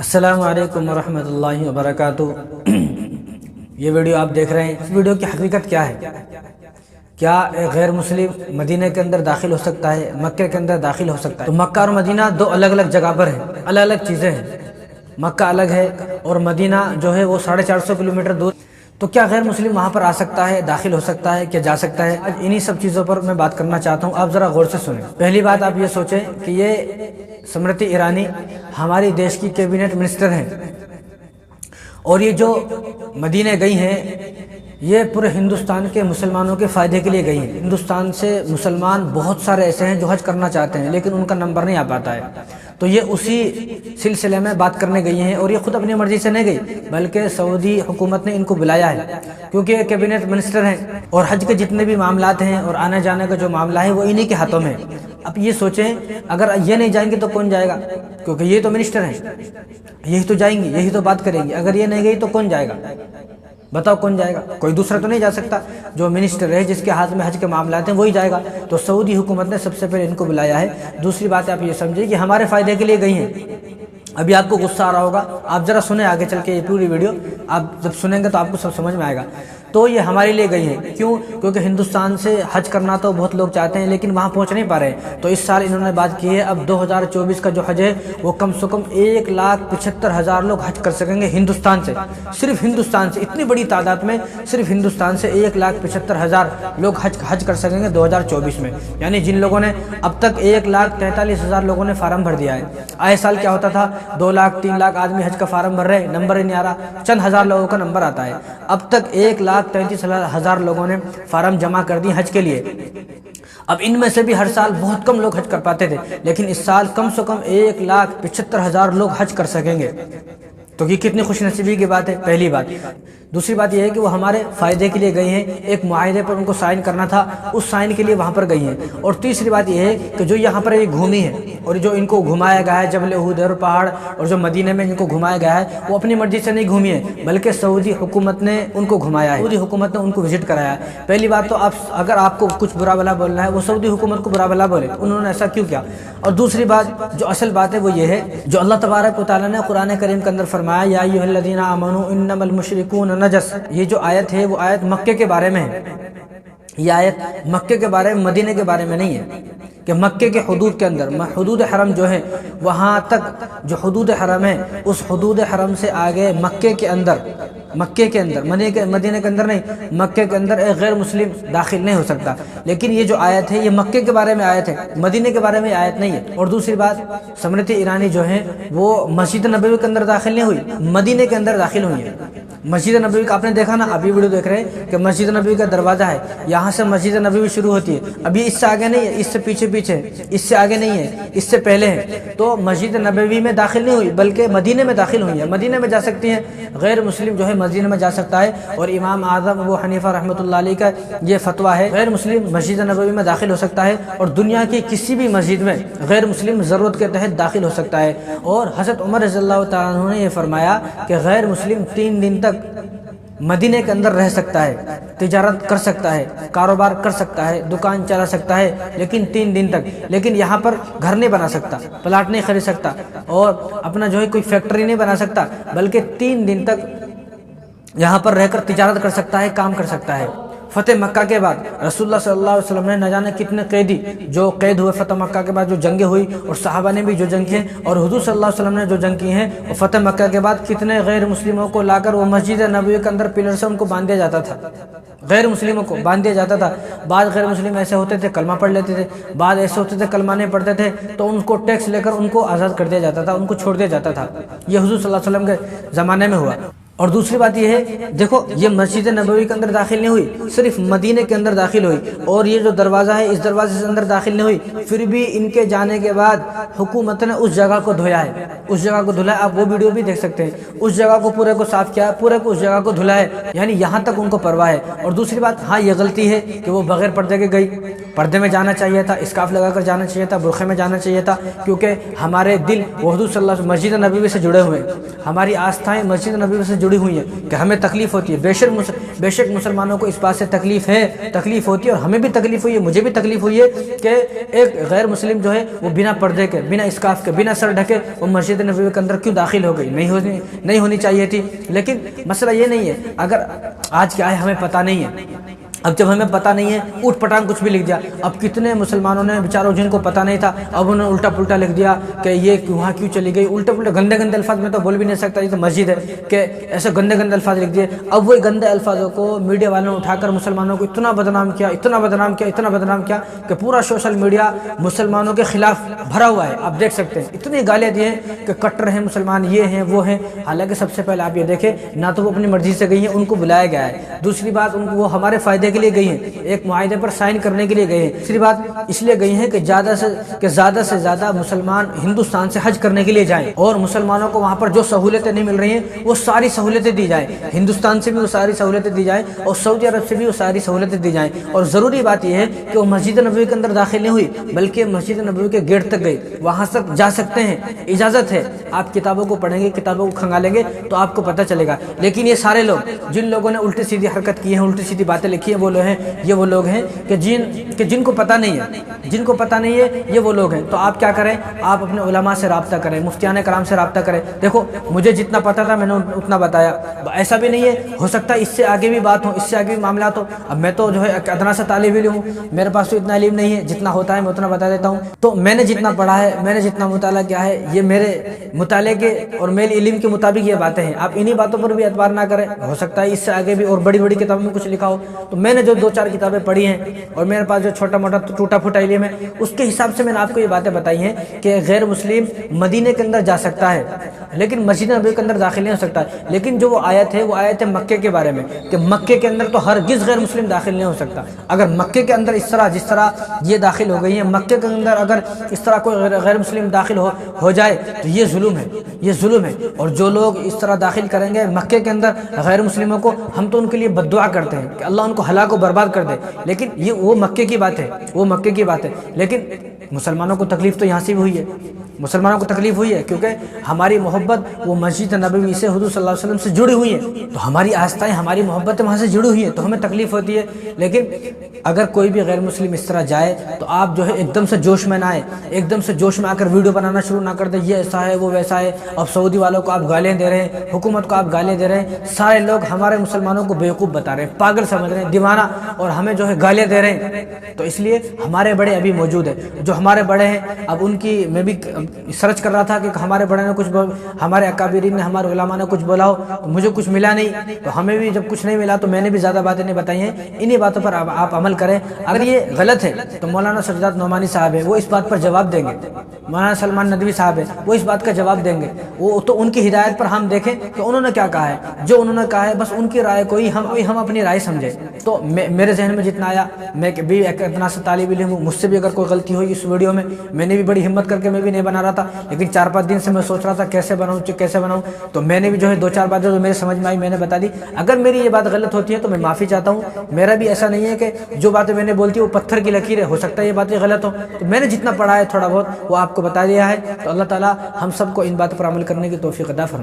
السلام علیکم ورحمۃ اللہ وبرکاتہ۔ یہ ویڈیو آپ دیکھ رہے ہیں، اس ویڈیو کی حقیقت کیا ہے؟ کیا ایک غیر مسلم مدینہ کے اندر داخل ہو سکتا ہے، مکہ کے اندر داخل ہو سکتا ہے؟ تو مکہ اور مدینہ دو الگ الگ جگہ پر ہیں، الگ الگ چیزیں ہیں۔ مکہ الگ ہے اور مدینہ جو ہے وہ 450 کلومیٹر دور۔ تو کیا غیر مسلم وہاں پر آ سکتا ہے، داخل ہو سکتا ہے، کیا جا سکتا ہے؟ آج انہی سب چیزوں پر میں بات کرنا چاہتا ہوں، آپ ذرا غور سے سنیں۔ پہلی بات آپ یہ سوچیں کہ یہ اسمرتی ایرانی ہماری دیش کی کیبنٹ منسٹر ہیں، اور یہ جو مدینہ گئی ہیں یہ پورے ہندوستان کے مسلمانوں کے فائدے کے لیے گئی ہیں۔ ہندوستان سے مسلمان بہت سارے ایسے ہیں جو حج کرنا چاہتے ہیں لیکن ان کا نمبر نہیں آ پاتا ہے، تو یہ اسی سلسلے میں بات کرنے گئی ہیں۔ اور یہ خود اپنی مرضی سے نہیں گئی بلکہ سعودی حکومت نے ان کو بلایا ہے، کیونکہ یہ کیبنٹ منسٹر ہیں اور حج کے جتنے بھی معاملات ہیں اور آنے جانے کا جو معاملہ ہے وہ انہی کے ہاتھوں میں ہے۔ اب یہ سوچیں اگر یہ نہیں جائیں گے تو کون جائے گا؟ کیونکہ یہ تو منسٹر ہیں، یہی تو جائیں گی، یہی تو بات کریں گی۔ اگر یہ نہیں گئی تو کون جائے گا؟ بتاؤ کون جائے گا؟ کوئی دوسرا تو نہیں جا سکتا، جو منسٹر ہے جس کے ہاتھ میں حج کے معاملات ہیں وہی جائے گا۔ تو سعودی حکومت نے سب سے پہلے ان کو بلایا ہے۔ دوسری بات آپ یہ سمجھیں کہ ہمارے فائدے کے لیے گئی ہیں۔ ابھی آپ کو غصہ آ رہا ہوگا، آپ ذرا سنیں آگے چل کے یہ پوری ویڈیو، آپ جب سنیں گے تو آپ کو سب سمجھ میں آئے گا۔ تو یہ ہمارے لیے گئی ہیں، کیوں؟ کیونکہ ہندوستان سے حج کرنا تو بہت لوگ چاہتے ہیں لیکن وہاں پہنچ نہیں پا رہے ہیں۔ تو اس سال انہوں نے بات کی ہے اب 2024 کا جو حج ہے وہ کم سے کم 1,75,000 لوگ حج کر سکیں گے ہندوستان سے، صرف ہندوستان سے۔ اتنی بڑی تعداد میں صرف ہندوستان سے 1,75,000 لوگ حج کر سکیں گے 2024 میں۔ یعنی جن لوگوں نے اب تک 1,43,000 لوگوں نے فارم بھر دیا ہے۔ آئے سال کیا ہوتا تھا، 2 لاکھ 3 لاکھ آدمی حج کا فارم بھر رہے، نمبر ہی نہیں آ رہا، چند ہزار لوگوں کا نمبر آتا ہے۔ اب تک 1,33,000 لوگوں نے فارم جمع کر دی حج کے لیے۔ اب ان میں سے بھی ہر سال بہت کم لوگ حج کر پاتے تھے، لیکن اس سال کم سے کم 1,75,000 لوگ حج کر سکیں گے۔ تو یہ کتنی خوش نصیبی کی بات ہے، پہلی بات۔ دوسری بات یہ ہے کہ وہ ہمارے فائدے کے لیے گئی ہیں، ایک معاہدے پر ان کو سائن کرنا تھا، اس سائن کے لیے وہاں پر گئی ہیں۔ اور تیسری بات یہ ہے کہ جو یہاں پر یہ گھومی ہے اور جو ان کو گھمایا گیا ہے جبل احد اور پہاڑ، اور جو مدینہ میں ان کو گھمایا گیا ہے وہ اپنی مرضی سے نہیں گھومی ہے بلکہ سعودی حکومت نے ان کو گھمایا ہے، سعودی حکومت نے ان کو وزٹ کرایا ہے۔ پہلی بات تو اگر آپ کو کچھ برا بھلا بولنا ہے وہ سعودی حکومت کو برا بھلا بولے، انہوں نے ایسا کیوں کیا؟ اور دوسری بات جو اصل بات ہے وہ یہ ہے جو اللہ تبارک و تعالیٰ نے قرآن کریم کے اندر فرمایا یا ایھا الذین آمنوا انما المشرکون نجس، یہ جو آیت ہے وہ آیت مکے کے بارے میں ہے۔ یہ آیت مکے کے بارے میں، مدینہ کے بارے میں نہیں ہے، کہ مکے کے حدود کے اندر، حدود حرم جو ہے وہاں تک جو حدود حرم ہے اس حدود حرم سے آگے مکے کے اندر مدینہ کے اندر نہیں، مکے کے اندر ایک غیر مسلم داخل نہیں ہو سکتا۔ لیکن یہ جو آیت ہے یہ مکے کے بارے میں آیت ہے، مدینہ کے بارے میں آیت نہیں ہے۔ اور دوسری بات اسمرتی ایرانی جو ہیں وہ مسجد نبوی کے اندر داخل نہیں ہوئی، مدینہ کے اندر داخل ہوئی ہیں۔ مسجد نبوی کا آپ نے دیکھا نا، ابھی ویڈیو دیکھ رہے ہیں کہ مسجد نبوی کا دروازہ ہے، یہاں سے مسجد نبوی شروع ہوتی ہے، ابھی اس سے آگے نہیں ہے، اس سے پیچھے اس سے آگے نہیں ہے، اس سے پہلے ہے۔ تو مسجد نبوی میں داخل نہیں ہوئی بلکہ مدینہ میں داخل ہوئی ہے، مدینہ میں جا سکتی ہیں، غیر مسلم جو ہے مدینہ میں جا سکتا ہے۔ اور امام اعظم ابو حنیفہ رحمۃ اللہ علیہ کا یہ فتویٰ ہے غیر مسلم مسجد نبوی میں داخل ہو سکتا ہے اور دنیا کی کسی بھی مسجد میں غیر مسلم ضرورت کے تحت داخل ہو سکتا ہے۔ اور حضرت عمر رضی اللہ تعالیٰ عنہ نے یہ فرمایا کہ غیر مسلم 3 دن تک مدینہ کے اندر رہ سکتا ہے، تجارت کر سکتا ہے، کاروبار کر سکتا ہے، دکان چلا سکتا ہے، لیکن 3 دن تک۔ لیکن یہاں پر گھر نہیں بنا سکتا، پلاٹ نہیں خرید سکتا اور اپنا جو ہے کوئی فیکٹری نہیں بنا سکتا، بلکہ 3 دن تک یہاں پر رہ کر تجارت کر سکتا ہے، کام کر سکتا ہے۔ فتح مکہ کے بعد رسول اللہ صلی اللہ علیہ وسلم نے نہ جانے کتنے قیدی جو قید ہوئے، فتح مکہ کے بعد جو جنگیں ہوئی اور صحابہ نے بھی جو جنگ کی ہیں اور حضور صلی اللہ علیہ وسلم نے جو جنگ کی ہیں، اور فتح مکہ کے بعد کتنے غیر مسلموں کو لا کر وہ مسجد نبوی کے اندر پلر سے ان کو باندھ دیا جاتا تھا، غیر مسلموں کو باندھ دیا جاتا تھا۔ بعض غیر مسلم ایسے ہوتے تھے کلمہ پڑھ لیتے تھے، بعض ایسے ہوتے تھے کلمہ نہیں پڑھتے تھے تو ان کو ٹیکس لے کر ان کو آزاد کر دیا جاتا تھا، ان کو چھوڑ دیا جاتا تھا۔ یہ حضور صلی اللہ علیہ وسلم کے زمانے میں ہوا۔ اور دوسری بات یہ ہے، دیکھو یہ مسجد نبوی کے اندر داخل نہیں ہوئی، صرف مدینہ کے اندر داخل ہوئی، اور یہ جو دروازہ ہے اس دروازے سے اندر داخل نہیں ہوئی۔ پھر بھی ان کے جانے کے بعد حکومت نے اس جگہ کو دھویا ہے، اس جگہ کو دھلا ہے، آپ وہ ویڈیو بھی دیکھ سکتے ہیں، اس جگہ کو پورے کو صاف کیا ہے، پورے کو اس جگہ کو دھلا ہے، یعنی یہاں تک ان کو پرواہ ہے۔ اور دوسری بات ہاں یہ غلطی ہے کہ وہ بغیر پردے کے گئی، پردے میں جانا چاہیے تھا، اسکارف لگا کر جانا چاہیے تھا، برقعے میں جانا چاہیے تھا، کیونکہ ہمارے دل حضور صلی اللہ علیہ وسلم مسجد نبوی سے جڑے ہوئے ہیں، ہماری آستھائیں مسجد نبوی سے جڑی ہوئی ہیں کہ ہمیں تکلیف ہوتی ہے، بے شک مسلمانوں کو اس بات سے تکلیف ہوتی ہے، اور ہمیں بھی تکلیف ہوئی ہے، مجھے بھی تکلیف ہوئی ہے کہ ایک غیر مسلم جو ہے وہ بنا پردے کے، بنا اسکارف کے، بنا سر ڈھکے وہ مسجد نبوی کے اندر کیوں داخل ہو گئی؟ نہیں ہونی چاہیے تھی۔ لیکن مسئلہ یہ نہیں ہے، اگر آج کیا ہے ہمیں پتہ نہیں ہے، اب جب ہمیں پتہ نہیں ہے اوٹ پٹانگ کچھ بھی لکھ دیا۔ اب کتنے مسلمانوں نے بیچاروں جن کو پتہ نہیں تھا اب انہوں نے الٹا پلٹا لکھ دیا کہ یہ وہاں کیوں چلی گئی، الٹا پلٹا گندے الفاظ میں تو بول بھی نہیں سکتا، یہ تو مسجد ہے کہ ایسے گندے الفاظ لکھ دیے۔ اب وہی گندے الفاظوں کو میڈیا والوں نے اٹھا کر مسلمانوں کو اتنا بدنام کیا کہ پورا سوشل میڈیا مسلمانوں کے خلاف بھرا ہوا ہے۔ آپ دیکھ سکتے ہیں اتنی گالیاں دی ہیں کہ کٹر ہیں مسلمان، یہ ہیں وہ ہیں۔ حالانکہ سب سے پہلے آپ یہ دیکھیں، نہ تو وہ اپنی مرضی سے گئی ہیں، ان کو بلایا گیا ہے۔ دوسری بات، وہ ہمارے فائدے کے لیے گئی ہیں، ایک معاہدے پر سائن کرنے کے لیے گئے ہیں۔ تیسری بات اس لیے گئی ہیں کہ زیادہ سے زیادہ مسلمان ہندوستان سے حج کرنے کے لیے جائیں، اور مسلمانوں کو وہاں پر جو سہولتیں نہیں مل رہی ہیں وہ ساری سہولتیں دی جائیں، ہندوستان سے بھی وہ ساری سہولتیں دی جائیں اور سعودی عرب سے بھی وہ ساری سہولتیں دی جائیں۔ اور ضروری بات یہ ہے کہ وہ مسجد نبوی کے اندر داخل نہیں ہوئی بلکہ مسجد نبوی کے گیٹ تک گئی، وہاں تک جا سکتے ہیں، اجازت ہے۔ آپ کتابوں کو پڑھیں گے، کتابوں کو کھنگالیں گے تو آپ کو پتہ چلے گا۔ لیکن یہ سارے لوگ جن لوگوں نے الٹی سیدھی حرکت کی ہے، الٹی سیدھی باتیں لکھی ہیں، وہ لوگ ہیں کہ جن کو پتہ نہیں ہے، یہ وہ لوگ ہیں۔ تو آپ کیا کریں، آپ اپنے علماء سے رابطہ کریں، مفتیان کرام سے رابطہ کریں۔ دیکھو مجھے جتنا پتہ تھا میں نے اتنا بتایا، ایسا بھی نہیں ہے، ہو سکتا ہے اس سے آگے بھی بات ہو، اس سے آگے بھی معاملات ہو۔ اب میں تو جو ہے ادنا سا طالب علم ہوں، میرے پاس تو اتنا علم نہیں ہے، جتنا ہوتا ہے میں اتنا بتا دیتا ہوں۔ تو میں نے جتنا پڑھا ہے، میں نے جتنا مطالعہ کیا ہے، یہ میرے مطالعے کے اور میرے علم کے مطابق یہ باتیں ہیں۔ آپ انہی باتوں پر بھی اعتبار نہ کریں، ہو سکتا ہے اس سے آگے بھی اور بڑی کتابوں میں کچھ لکھا ہو۔ تو میں نے جو 2-4 کتابیں پڑھی ہیں اور میرے پاس جو چھوٹا موٹا ٹوٹا پھوٹا علم ہے، اس کے حساب سے میں نے آپ کو یہ باتیں بتائی ہیں کہ غیر مسلم مدینے کے اندر جا سکتا ہے لیکن مسجد نبوی کے اندر داخل نہیں ہو سکتا۔ لیکن جو وہ آیت ہے مکے کے بارے میں کہ مکے کے اندر تو ہرگز غیر مسلم داخل نہیں ہو سکتا۔ اگر مکے کے اندر جس طرح یہ داخل ہو گئی ہیں، مکے کے اندر اگر اس طرح کوئی غیر مسلم داخل ہو جائے تو یہ ظلم ہے۔ اور جو لوگ اس طرح داخل کریں گے مکے کے اندر غیر مسلموں کو، ہم تو ان کے لیے بد دعا کرتے ہیں کہ اللہ ان کو ہلاک و برباد کر دے۔ لیکن وہ مکے کی بات ہے، لیکن مسلمانوں کو تکلیف تو یہاں سے بھی ہوئی ہے، کیونکہ ہماری محبت وہ مسجد نبوی سے حضور صلی اللہ علیہ وسلم سے جڑی ہوئی ہے، تو ہماری آستائیں، ہماری محبتیں وہاں سے جڑی ہوئی ہیں، تو ہمیں تکلیف ہوتی ہے۔ لیکن اگر کوئی بھی غیر مسلم اس طرح جائے تو آپ جو ہے ایک دم سے جوش میں نہ آئے، ایک دم سے جوش میں آ کر ویڈیو بنانا شروع نہ کر دیں، یہ ایسا ہے وہ ویسا ہے۔ اب سعودی والوں کو آپ گالیاں دے رہے ہیں، حکومت کو آپ گالیاں دے رہے ہیں، سارے لوگ ہمارے مسلمانوں کو بیوقوف بتا رہے ہیں، پاگل سمجھ رہے ہیں، دیوانہ، اور ہمیں جو ہے گالیاں دے رہے ہیں۔ تو اس لیے ہمارے بڑے ابھی موجود ہیں، جو ہمارے بڑے ہیں، اب ان کی میں بھی سرچ کر رہا تھا کہ ہمارے بڑے نے ہمارے اکابرین نے، ہمارے علماء نے کچھ بولا ہو، تو مجھے کچھ ملا نہیں، تو ہمیں بھی جب کچھ نہیں ملا تو میں نے بھی زیادہ باتیں نہیں بتائی ہیں۔ انہی باتوں پر آپ عمل کریں۔ اگر یہ غلط ہے تو مولانا سجاد نعمانی صاحب ہے، وہ اس بات پر جواب دیں گے، مولانا سلمان ندوی صاحب ہے، وہ اس بات کا جواب دیں گے۔ وہ تو ان کی ہدایت پر ہم دیکھیں کہ انہوں نے کیا کہا ہے، جو انہوں نے کہا ہے بس ان کی رائے کو ہی ہم اپنی رائے سمجھیں۔ تو میرے ذہن میں جتنا آیا، میں بھی ایک اتنا سا طالب علم ہوں، مجھ سے بھی اگر کوئی غلطی ہوئی اس ویڈیو میں نے بھی بڑی ہمت کر کے میں بھی نہیں بنا رہا تھا، لیکن 4-5 دن سے میں سوچ رہا تھا کیسے بناؤں، تو میں نے بھی جو ہے 2-4 باتیں جو میرے سمجھ میں آئی میں نے بتا دی۔ اگر میری یہ بات غلط ہوتی ہے تو میں معافی چاہتا ہوں۔ میرا بھی ایسا نہیں ہے کہ جو باتیں میں نے بولتی وہ پتھر کی لکیر ہے، ہو سکتا ہے یہ باتیں غلط ہوں، تو میں نے جتنا پڑھا ہے تھوڑا بہت وہ آپ کو بتا دیا ہے۔ تو اللہ تعالیٰ ہم سب کو ان باتوں پر عمل کرنے کی توفیق عطا فرمائے۔